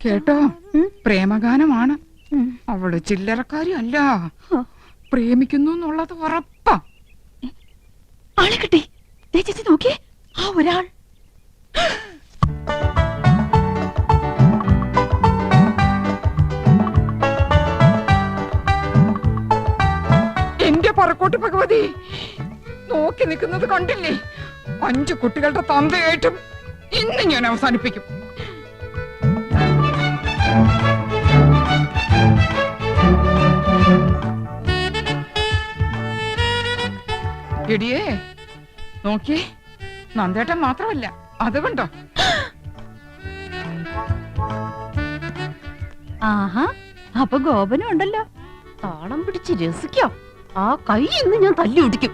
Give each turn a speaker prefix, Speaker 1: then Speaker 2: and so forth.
Speaker 1: കേട്ടോ, പ്രേമഗാനമാണ്. അവള് ചില്ലറക്കാരി അല്ല, പ്രേമിക്കുന്നു എന്നുള്ളത് ഉറപ്പാ.
Speaker 2: ആളെ കിട്ടി. ചേച്ചി നോക്കിയേ, ആ ഒരാൾ.
Speaker 1: എന്റെ പറക്കോട്ട് ഭഗവതി, നോക്കി നിൽക്കുന്നത് കണ്ടില്ലേ? 5 കുട്ടികളുടെ തന്തയായിട്ടും ഇന്ന് ഞാൻ അവസാനിപ്പിക്കും. എടിയേ, നോക്കിയേ, നന്ദേട്ടൻ മാത്രമല്ല, അത് കണ്ടോ?
Speaker 2: ആഹാ, അപ്പൊ ഗോപനും ഉണ്ടല്ലോ. താളം പിടിച്ച് രസിക്കാം. ആ കൈ ഇന്ന് ഞാൻ തല്ലി ഒടിക്കും.